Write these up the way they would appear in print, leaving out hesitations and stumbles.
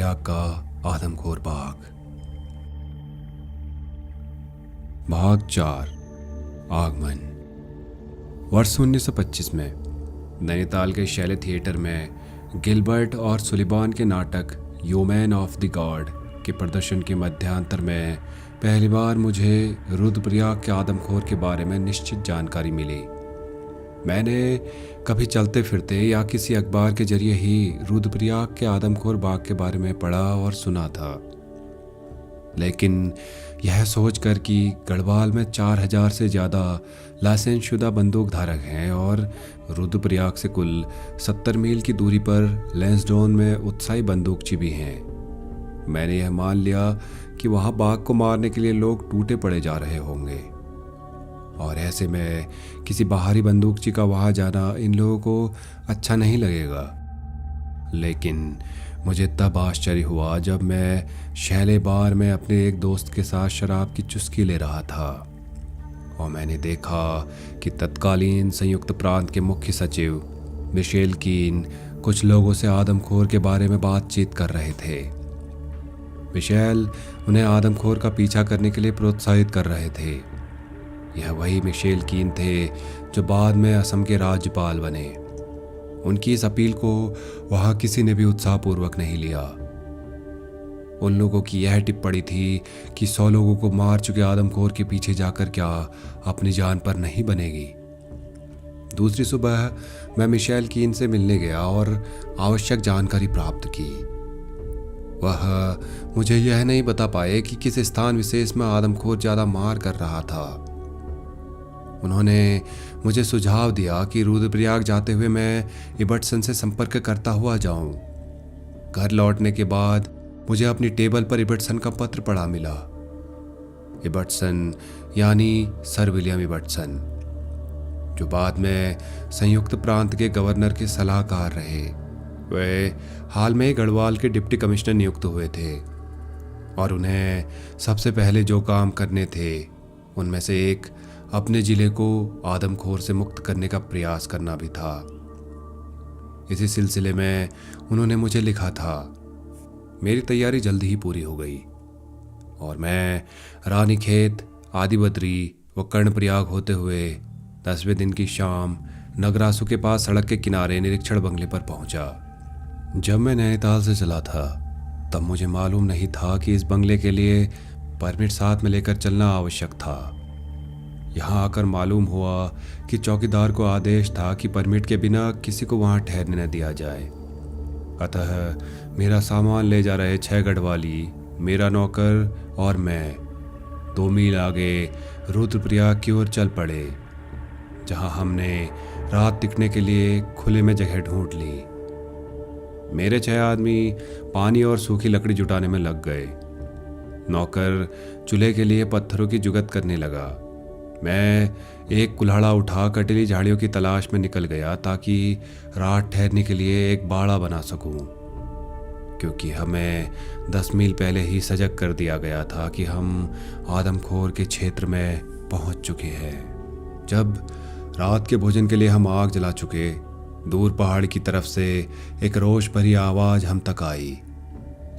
रुद्रप्रयाग का आदमखोर बाघ। भाग 4 आगमन। वर्ष 1925 में नैनीताल के शैले थिएटर में गिलबर्ट और सुलिबान के नाटक योमैन ऑफ द गॉड के प्रदर्शन के मध्यांतर में पहली बार मुझे रुद्रप्रयाग के आदमखोर के बारे में निश्चित जानकारी मिली। मैंने कभी चलते फिरते या किसी अखबार के जरिए ही रुद्रप्रयाग के आदमखोर बाघ के बारे में पढ़ा और सुना था, लेकिन यह सोचकर कि गढ़वाल में 4000 से ज़्यादा लाइसेंसशुदा बंदूक धारक हैं और रुद्रप्रयाग से कुल 70 मील की दूरी पर लैंसडाउन में उत्साही बंदूकची भी हैं, मैंने यह मान लिया कि वहाँ बाघ को मारने के लिए लोग टूटे पड़े जा रहे होंगे और ऐसे में किसी बाहरी बंदूकची का वहाँ जाना इन लोगों को अच्छा नहीं लगेगा। लेकिन मुझे तब आश्चर्य हुआ जब मैं शैले बार में अपने एक दोस्त के साथ शराब की चुस्की ले रहा था और मैंने देखा कि तत्कालीन संयुक्त प्रांत के मुख्य सचिव मिशेल कीन कुछ लोगों से आदमखोर के बारे में बातचीत कर रहे थे। मिशेल उन्हें आदमखोर का पीछा करने के लिए प्रोत्साहित कर रहे थे। यह वही मिशेल कीन थे जो बाद में असम के राज्यपाल बने। उनकी इस अपील को वहाँ किसी ने भी उत्साहपूर्वक नहीं लिया। उन लोगों की यह टिप्पणी थी कि 100 लोगों को मार चुके आदमखोर के पीछे जाकर क्या अपनी जान पर नहीं बनेगी। दूसरी सुबह मैं मिशेल कीन से मिलने गया और आवश्यक जानकारी प्राप्त की। वह मुझे यह नहीं बता पाए कि किस स्थान विशेष में आदमखोर ज़्यादा मार कर रहा था। उन्होंने मुझे सुझाव दिया कि रुद्रप्रयाग जाते हुए मैं इबर्टसन से संपर्क करता हुआ जाऊं। घर लौटने के बाद मुझे अपनी टेबल पर इबर्टसन का पत्र पड़ा मिला। इबर्टसन यानी सर विलियम इबर्टसन, जो बाद में संयुक्त प्रांत के गवर्नर के सलाहकार रहे। वे हाल में ही गढ़वाल के डिप्टी कमिश्नर नियुक्त हुए थे और उन्हें सबसे पहले जो काम करने थे उनमें से एक अपने जिले को आदमखोर से मुक्त करने का प्रयास करना भी था। इसी सिलसिले में उन्होंने मुझे लिखा था। मेरी तैयारी जल्दी ही पूरी हो गई और मैं रानीखेत, आदिबद्री व कर्णप्रयाग होते हुए 10वें दिन की शाम नगरासु के पास सड़क के किनारे निरीक्षण बंगले पर पहुंचा। जब मैं नैनीताल से चला था तब मुझे मालूम नहीं था कि इस बंगले के लिए परमिट साथ में लेकर चलना आवश्यक था। यहाँ आकर मालूम हुआ कि चौकीदार को आदेश था कि परमिट के बिना किसी को वहाँ ठहरने न दिया जाए। अतः मेरा सामान ले जा रहे 6 गढ़वाली, मेरा नौकर और मैं 2 मील आगे रुद्रप्रयाग की ओर चल पड़े, जहाँ हमने रात टिकने के लिए खुले में जगह ढूंढ ली। मेरे 6 आदमी पानी और सूखी लकड़ी जुटाने में लग गए। नौकर चूल्हे के लिए पत्थरों की जुगत करने लगा। मैं एक कुल्हाड़ा उठा कटीली झाड़ियों की तलाश में निकल गया ताकि रात ठहरने के लिए एक बाड़ा बना सकूं, क्योंकि हमें 10 मील पहले ही सजग कर दिया गया था कि हम आदमखोर के क्षेत्र में पहुंच चुके हैं। जब रात के भोजन के लिए हम आग जला चुके, दूर पहाड़ की तरफ से एक रोष भरी आवाज़ हम तक आई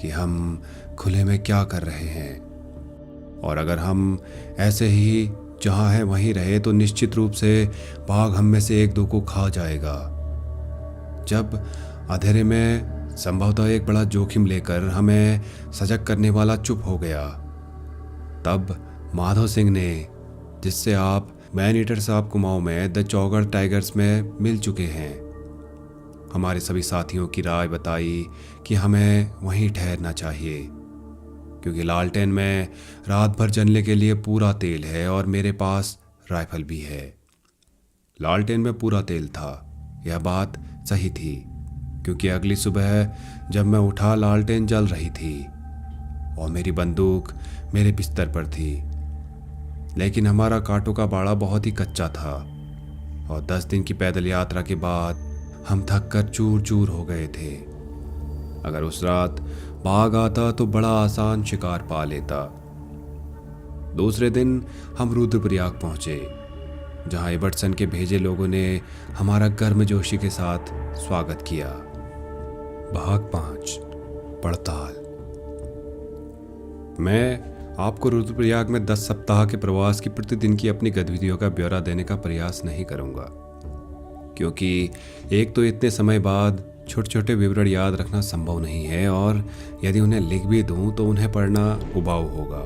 कि हम खुले में क्या कर रहे हैं और अगर हम ऐसे ही जहाँ है वहीं रहे तो निश्चित रूप से बाघ हम में से 1-2 को खा जाएगा। जब अंधेरे में संभवतः एक बड़ा जोखिम लेकर हमें सजग करने वाला चुप हो गया, तब माधव सिंह ने, जिससे आप मैन ईटर साहब कुमाऊं में द चौगढ़ टाइगर्स में मिल चुके हैं, हमारे सभी साथियों की राय बताई कि हमें वहीं ठहरना चाहिए, क्योंकि लालटेन में रात भर जलने के लिए पूरा तेल है और मेरे पास राइफल भी है। लालटेन में पूरा तेल था, यह बात सही थी, क्योंकि अगली सुबह जब मैं उठा लालटेन जल रही थी और मेरी बंदूक मेरे बिस्तर पर थी। लेकिन हमारा कांटों का बाड़ा बहुत ही कच्चा था और 10 दिन की पैदल यात्रा के बाद हम थक कर चूर चूर हो गए थे। अगर उस रात बाघ आता तो बड़ा आसान शिकार पा लेता। दूसरे दिन हम रुद्रप्रयाग पहुंचे, जहां इबर्टसन के भेजे लोगों ने हमारा गर्मजोशी के साथ स्वागत किया। भाग 5 पड़ताल। मैं आपको रुद्रप्रयाग में 10 सप्ताह के प्रवास की प्रतिदिन की अपनी गतिविधियों का ब्यौरा देने का प्रयास नहीं करूंगा, क्योंकि एक तो इतने समय बाद छोटे छोटे विवरण याद रखना संभव नहीं है, और यदि उन्हें लिख भी दूं तो उन्हें पढ़ना उबाऊ होगा।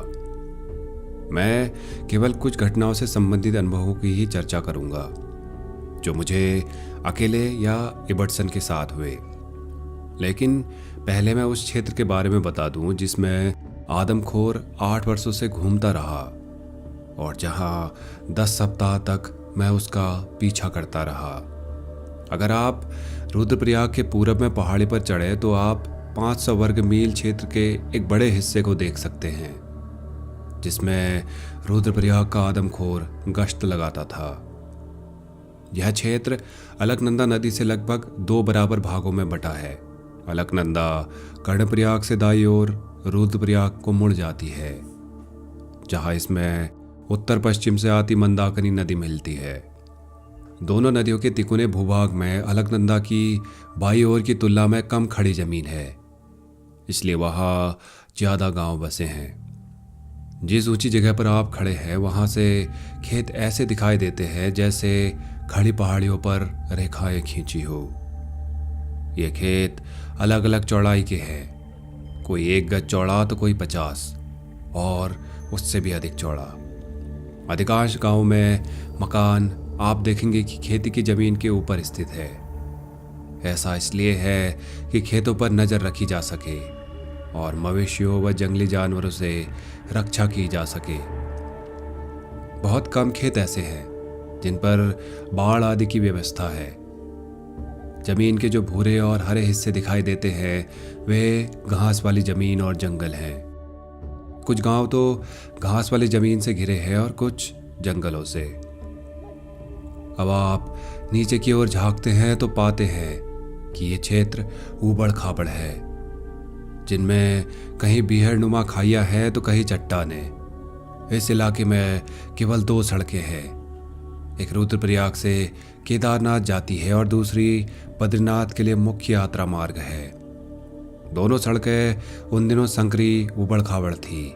मैं केवल कुछ घटनाओं से संबंधित अनुभवों की ही चर्चा करूंगा, जो मुझे अकेले या इबर्टसन के साथ हुए। लेकिन पहले मैं उस क्षेत्र के बारे में बता दूं जिसमें आदमखोर 8 वर्षों से घूमता रहा, और जहां 10 सप्ताह तक मैं उसका पीछा करता रहा। अगर आप रुद्रप्रयाग के पूरब में पहाड़ी पर चढ़े तो आप 500 वर्ग मील क्षेत्र के एक बड़े हिस्से को देख सकते हैं, जिसमें रुद्रप्रयाग का आदमखोर गश्त लगाता था। यह क्षेत्र अलकनंदा नदी से लगभग 2 बराबर भागों में बटा है। अलकनंदा कर्णप्रयाग से दाईं ओर रुद्रप्रयाग को मुड़ जाती है, जहां इसमें उत्तर पश्चिम से आती मंदाकिनी नदी मिलती है। दोनों नदियों के तिकोने भूभाग में अलकनंदा की बाईं ओर की तुलना में कम खड़ी जमीन है, इसलिए वहां ज्यादा गांव बसे हैं। जिस ऊंची जगह पर आप खड़े हैं वहां से खेत ऐसे दिखाई देते हैं जैसे खड़ी पहाड़ियों पर रेखाएं खींची हो। ये खेत अलग अलग चौड़ाई के हैं, कोई 1 गज चौड़ा तो कोई 50 और उससे भी अधिक चौड़ा। अधिकांश गांव में मकान आप देखेंगे कि खेती की जमीन के ऊपर स्थित है। ऐसा इसलिए है कि खेतों पर नजर रखी जा सके और मवेशियों व जंगली जानवरों से रक्षा की जा सके। बहुत कम खेत ऐसे हैं जिन पर बाढ़ आदि की व्यवस्था है। जमीन के जो भूरे और हरे हिस्से दिखाई देते हैं वे घास वाली जमीन और जंगल हैं। कुछ गांव तो घास वाली जमीन से घिरे हैं और कुछ जंगलों से। अब आप नीचे की ओर झांकते हैं तो पाते हैं कि ये क्षेत्र ऊबड़ खाबड़ है, जिनमें कहीं बीहड़नुमा खाइयां हैं तो कहीं चट्टानें। इस इलाके में केवल 2 सड़कें हैं, एक रुद्रप्रयाग से केदारनाथ जाती है और दूसरी बद्रीनाथ के लिए मुख्य यात्रा मार्ग है। दोनों सड़कें उन दिनों संकरी उबड़ खाबड़ थी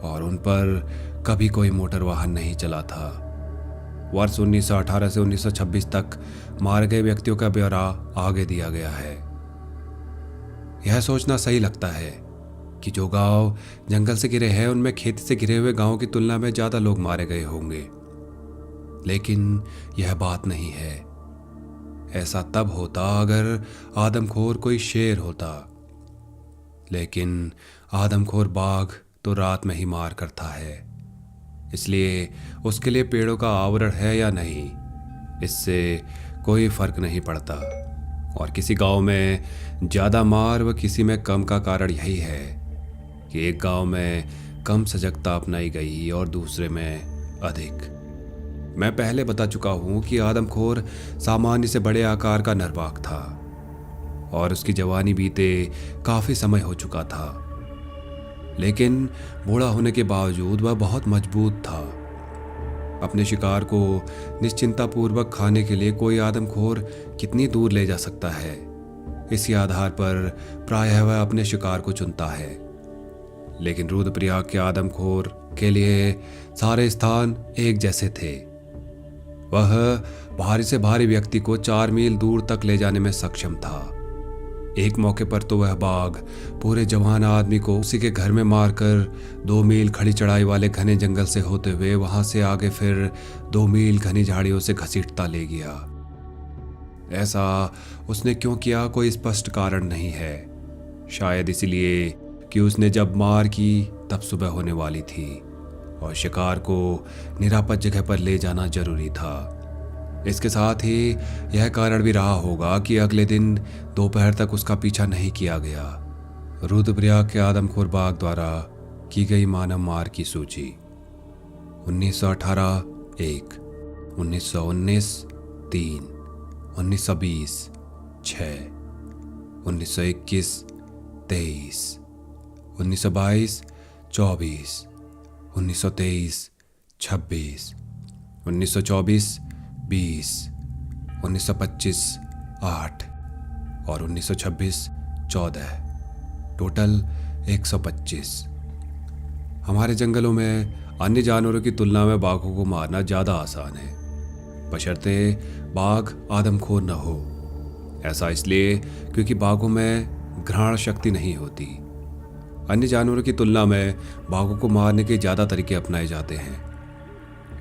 और उन पर कभी कोई मोटर वाहन नहीं चला था। वर्ष 1918 से 1926 तक मारे गए व्यक्तियों का ब्यौरा आगे दिया गया है। यह सोचना सही लगता है कि जो गांव जंगल से घिरे हैं उनमें खेती से घिरे हुए गांवों की तुलना में ज्यादा लोग मारे गए होंगे, लेकिन यह बात नहीं है। ऐसा तब होता अगर आदमखोर कोई शेर होता, लेकिन आदमखोर बाघ तो रात में ही मार करता है, इसलिए उसके लिए पेड़ों का आवरण है या नहीं इससे कोई फर्क नहीं पड़ता। और किसी गांव में ज्यादा मार व किसी में कम का कारण यही है कि एक गांव में कम सजगता अपनाई गई और दूसरे में अधिक। मैं पहले बता चुका हूं कि आदमखोर सामान्य से बड़े आकार का नरवाक था और उसकी जवानी बीते काफी समय हो चुका था, लेकिन बूढ़ा होने के बावजूद वह बहुत मजबूत था। अपने शिकार को निश्चिंतापूर्वक खाने के लिए कोई आदमखोर कितनी दूर ले जा सकता है, इसी आधार पर प्रायः वह अपने शिकार को चुनता है। लेकिन रुद्रप्रयाग के आदमखोर के लिए सारे स्थान एक जैसे थे। वह भारी से भारी व्यक्ति को 4 मील दूर तक ले जाने में सक्षम था। एक मौके पर तो वह बाघ पूरे जवान आदमी को उसी के घर में मारकर 2 मील खड़ी चढ़ाई वाले घने जंगल से होते हुए वहां से आगे फिर 2 मील घनी झाड़ियों से घसीटता ले गया। ऐसा उसने क्यों किया कोई स्पष्ट कारण नहीं है, शायद इसलिए कि उसने जब मार की तब सुबह होने वाली थी और शिकार को निरापद जगह पर ले जाना जरूरी था। इसके साथ ही यह कारण भी रहा होगा कि अगले दिन दोपहर तक उसका पीछा नहीं किया गया। रुद्रप्रयाग के आदमखोर बाघ द्वारा की गई मानव मार की सूची: 1918 1, 1919 3, 1920 6, 1921 23, 1922 24, 1923 26, 1924 20, 1925 8 और 1926 14। टोटल 125। हमारे जंगलों में अन्य जानवरों की तुलना में बाघों को मारना ज़्यादा आसान है, बशर्ते बाघ आदमखोर न हो। ऐसा इसलिए क्योंकि बाघों में घ्राण शक्ति नहीं होती। अन्य जानवरों की तुलना में बाघों को मारने के ज़्यादा तरीके अपनाए जाते हैं।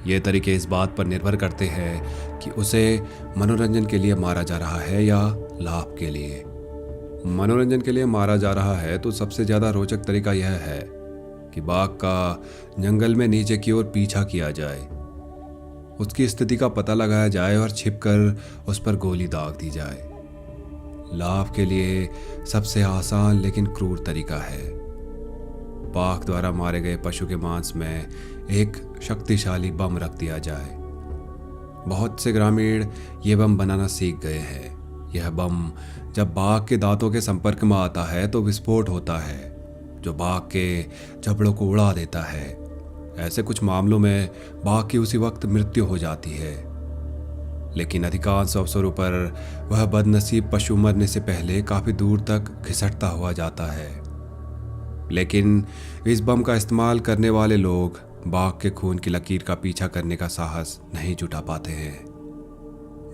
ये तरीके इस बात पर निर्भर करते हैं कि उसे मनोरंजन के लिए मारा जा रहा है या लाभ के लिए। मनोरंजन के लिए मारा जा रहा है तो सबसे ज़्यादा रोचक तरीका यह है कि बाघ का जंगल में नीचे की ओर पीछा किया जाए, उसकी स्थिति का पता लगाया जाए और छिपकर उस पर गोली दाग दी जाए। लाभ के लिए सबसे आसान लेकिन क्रूर तरीका है बाघ द्वारा मारे गए पशु के मांस में एक शक्तिशाली बम रख दिया जाए। बहुत से ग्रामीण ये बम बनाना सीख गए हैं। यह बम जब बाघ के दांतों के संपर्क में आता है तो विस्फोट होता है, जो बाघ के जबड़ों को उड़ा देता है। ऐसे कुछ मामलों में बाघ की उसी वक्त मृत्यु हो जाती है, लेकिन अधिकांश अवसरों पर वह बदनसीब पशु मरने से पहले काफी दूर तक घिसटता हुआ जाता है। लेकिन इस बम का इस्तेमाल करने वाले लोग बाघ के खून की लकीर का पीछा करने का साहस नहीं जुटा पाते हैं।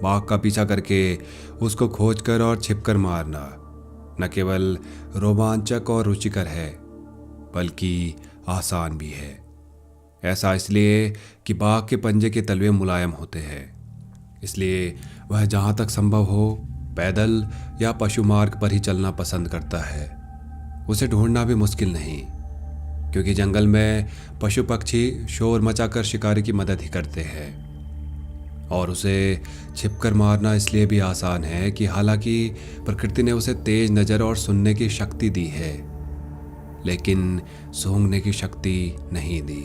बाघ का पीछा करके उसको खोजकर और छिपकर मारना न केवल रोमांचक और रुचिकर है, बल्कि आसान भी है। ऐसा इसलिए कि बाघ के पंजे के तलवे मुलायम होते हैं, इसलिए वह जहाँ तक संभव हो पैदल या पशु मार्ग पर ही चलना पसंद करता है। उसे ढूंढना भी मुश्किल नहीं, क्योंकि जंगल में पशु पक्षी शोर मचाकर शिकारी की मदद ही करते हैं। और उसे छिपकर मारना इसलिए भी आसान है कि हालांकि प्रकृति ने उसे तेज नज़र और सुनने की शक्ति दी है, लेकिन सूंघने की शक्ति नहीं दी।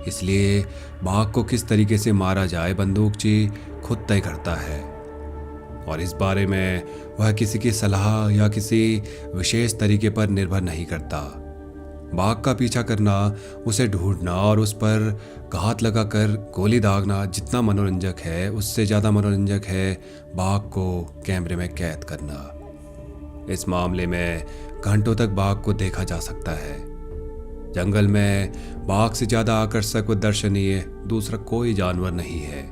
इसलिए बाघ को किस तरीके से मारा जाए बंदूकची खुद तय करता है, और इस बारे में वह किसी की सलाह या किसी विशेष तरीके पर निर्भर नहीं करता। बाघ का पीछा करना, उसे ढूंढना और उस पर घात लगाकर गोली दागना जितना मनोरंजक है, उससे ज़्यादा मनोरंजक है बाघ को कैमरे में कैद करना। इस मामले में घंटों तक बाघ को देखा जा सकता है। जंगल में बाघ से ज़्यादा आकर्षक व दर्शनीय दूसरा कोई जानवर नहीं है।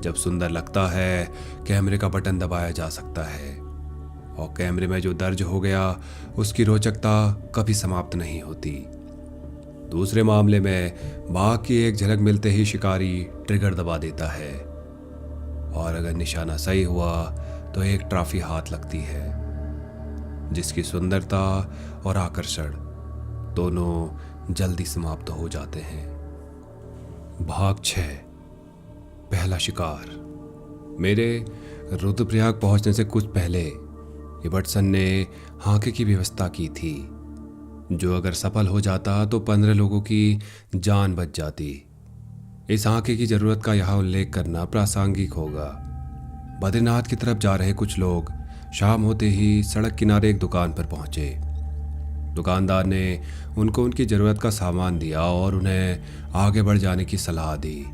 जब सुंदर लगता है, कैमरे का बटन दबाया जा सकता है, और कैमरे में जो दर्ज हो गया उसकी रोचकता कभी समाप्त नहीं होती। दूसरे मामले में बाघ की एक झलक मिलते ही शिकारी ट्रिगर दबा देता है, और अगर निशाना सही हुआ तो एक ट्रॉफी हाथ लगती है, जिसकी सुंदरता और आकर्षण दोनों जल्दी समाप्त हो जाते हैं। भाग 6, पहला शिकार। मेरे रुद्रप्रयाग पहुंचने से कुछ पहले इबर्टसन ने हाके की व्यवस्था की थी, जो अगर सफल हो जाता तो 15 लोगों की जान बच जाती। इस हाके की जरूरत का यहाँ उल्लेख करना प्रासंगिक होगा। बद्रीनाथ की तरफ जा रहे कुछ लोग शाम होते ही सड़क किनारे एक दुकान पर पहुंचे। दुकानदार ने उनको उनकी ज़रूरत का सामान दिया और उन्हें आगे बढ़ जाने की सलाह दी,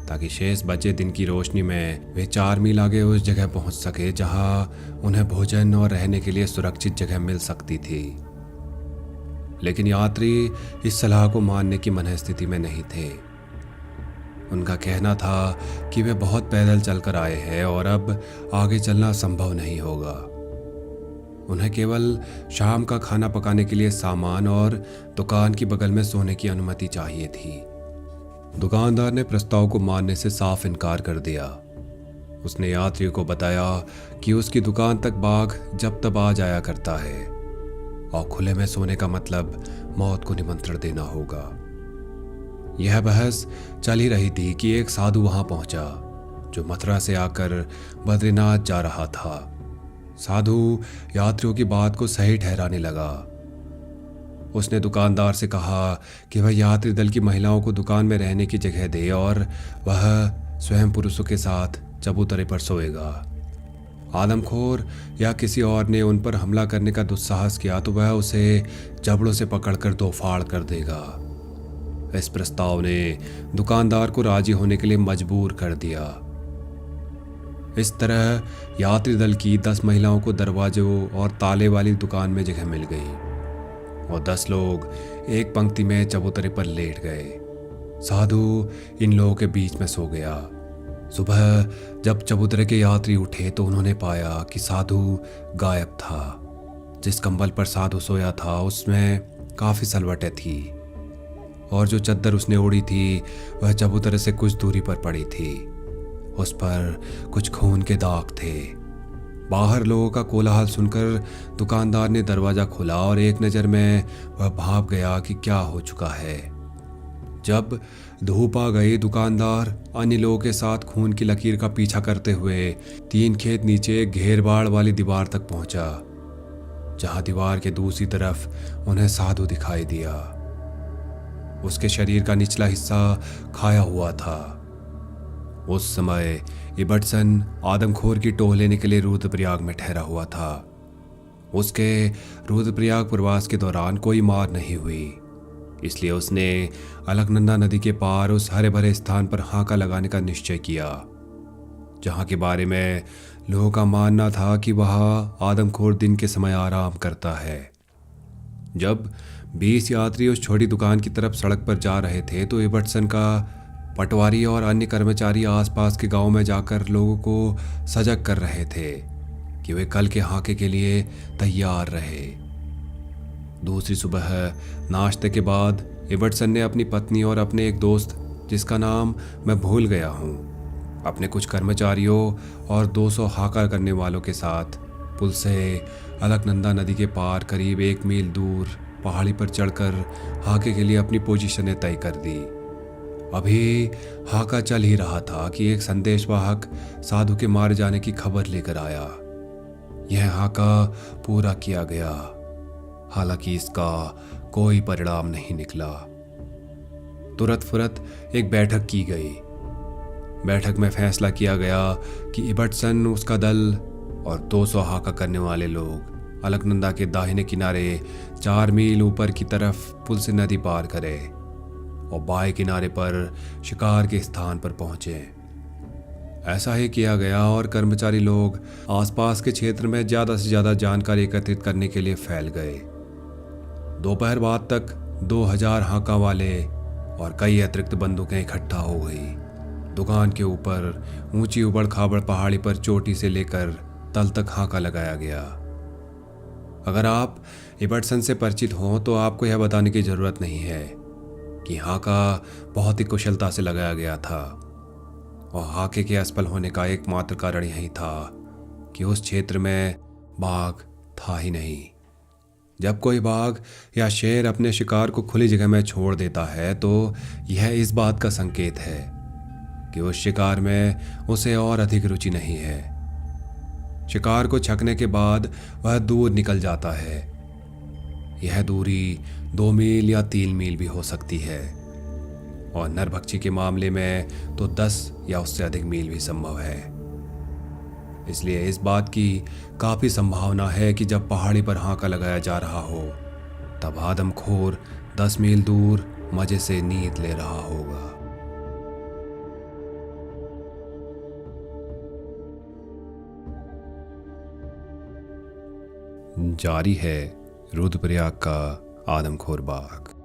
ताकि शेष बचे दिन की रोशनी में वे 4 मील आगे उस जगह पहुंच सके जहां उन्हें भोजन और रहने के लिए सुरक्षित जगह मिल सकती थी। लेकिन यात्री इस सलाह को मानने की मनःस्थिति में नहीं थे। उनका कहना था कि वे बहुत पैदल चलकर आए हैं और अब आगे चलना संभव नहीं होगा। उन्हें केवल शाम का खाना पकाने के लिए सामान और दुकान की बगल में सोने की अनुमति चाहिए थी। दुकानदार ने प्रस्ताव को मानने से साफ इनकार कर दिया। उसने यात्रियों को बताया कि उसकी दुकान तक बाघ जब तब आ जाया करता है, और खुले में सोने का मतलब मौत को निमंत्रण देना होगा। यह बहस चल ही रही थी कि एक साधु वहां पहुंचा, जो मथुरा से आकर बद्रीनाथ जा रहा था। साधु यात्रियों की बात को सही ठहराने लगा। उसने दुकानदार से कहा कि वह यात्री दल की महिलाओं को दुकान में रहने की जगह दे और वह स्वयं पुरुषों के साथ चबूतरे पर सोएगा। आदमखोर या किसी और ने उन पर हमला करने का दुस्साहस किया तो वह उसे जबड़ों से पकड़कर दो फाड़ कर देगा। इस प्रस्ताव ने दुकानदार को राजी होने के लिए मजबूर कर दिया। इस तरह यात्री दल की 10 महिलाओं को दरवाजों और ताले वाली दुकान में जगह मिल गई और 10 लोग एक पंक्ति में चबूतरे पर लेट गए। साधु इन लोगों के बीच में सो गया। सुबह जब चबूतरे के यात्री उठे तो उन्होंने पाया कि साधु गायब था। जिस कंबल पर साधु सोया था उसमें काफी सलवटें थी और जो चद्दर उसने ओढ़ी थी वह चबूतरे से कुछ दूरी पर पड़ी थी। उस पर कुछ खून के दाग थे। बाहर लोगों का कोलाहल सुनकर दुकानदार ने दरवाजा खोला और एक नज़र में वह भाप गया कि क्या हो चुका है। जब धूप आ गई, दुकानदार अन्य लोगों के साथ खून की लकीर का पीछा करते हुए 3 खेत नीचे घेरबाड़ वाली दीवार तक पहुंचा, जहां दीवार के दूसरी तरफ उन्हें साधु दिखाई दिया। उसके शरीर का निचला हिस्सा खाया हुआ था। उस समय इबटसन आदमखोर की टोह लेने के लिए रुद्रप्रयाग में ठहरा हुआ था। उसके रुद्रप्रयाग प्रवास के दौरान कोई मार नहीं हुई, इसलिए उसने अलकनंदा नदी के पार उस हरे भरे स्थान पर हांका लगाने का निश्चय किया, जहां के बारे में लोगों का मानना था कि वहां आदमखोर दिन के समय आराम करता है। जब 20 यात्री उस छोटी दुकान की तरफ सड़क पर जा रहे थे तो इबटसन का पटवारी और अन्य कर्मचारी आसपास के गांव में जाकर लोगों को सजग कर रहे थे कि वे कल के हाके के लिए तैयार रहे। दूसरी सुबह नाश्ते के बाद इबटसन ने अपनी पत्नी और अपने एक दोस्त, जिसका नाम मैं भूल गया हूँ, अपने कुछ कर्मचारियों और 200 हाका करने वालों के साथ पुल से अलकनंदा नदी के पार करीब 1 मील दूर पहाड़ी पर चढ़कर हाके के लिए अपनी पोजीशनें तय कर दी। अभी हाका चल ही रहा था कि एक संदेशवाहक साधु के मारे जाने की खबर लेकर आया। यह हाका पूरा किया गया, हालांकि इसका कोई परिणाम नहीं निकला। तुरंत फुरत एक बैठक की गई। बैठक में फैसला किया गया कि इबटसन, उसका दल और 200 हाका करने वाले लोग अलकनंदा के दाहिने किनारे 4 मील ऊपर की तरफ पुल से नदी पार करें और बाएं किनारे पर शिकार के स्थान पर पहुंचे। ऐसा ही किया गया और कर्मचारी लोग आसपास के क्षेत्र में ज़्यादा से ज़्यादा जानकारी एकत्रित करने के लिए फैल गए। दोपहर बाद तक 2000 हाका वाले और कई अतिरिक्त बंदूकें इकट्ठा हो गई। दुकान के ऊपर ऊंची उबड़ खाबड़ पहाड़ी पर चोटी से लेकर तल तक हाका लगाया गया। अगर आप इबटसन से परिचित हों तो आपको यह बताने की ज़रूरत नहीं है कि हाका बहुत ही कुशलता से लगाया गया था और हाके के असफल होने का एकमात्र कारण यही था कि उस क्षेत्र में बाघ था ही नहीं। जब कोई बाघ या शेर अपने शिकार को खुली जगह में छोड़ देता है तो यह इस बात का संकेत है कि उस शिकार में उसे और अधिक रुचि नहीं है। शिकार को छकने के बाद वह दूर निकल जाता है। यह दूरी 2 मील या 3 मील भी हो सकती है और नरभक्षी के मामले में तो 10 या उससे अधिक मील भी संभव है। इसलिए इस बात की काफी संभावना है कि जब पहाड़ी पर हांका लगाया जा रहा हो तब आदमखोर 10 मील दूर मजे से नींद ले रहा होगा। जारी है रुद्रप्रयाग का आदमखोर बाघ।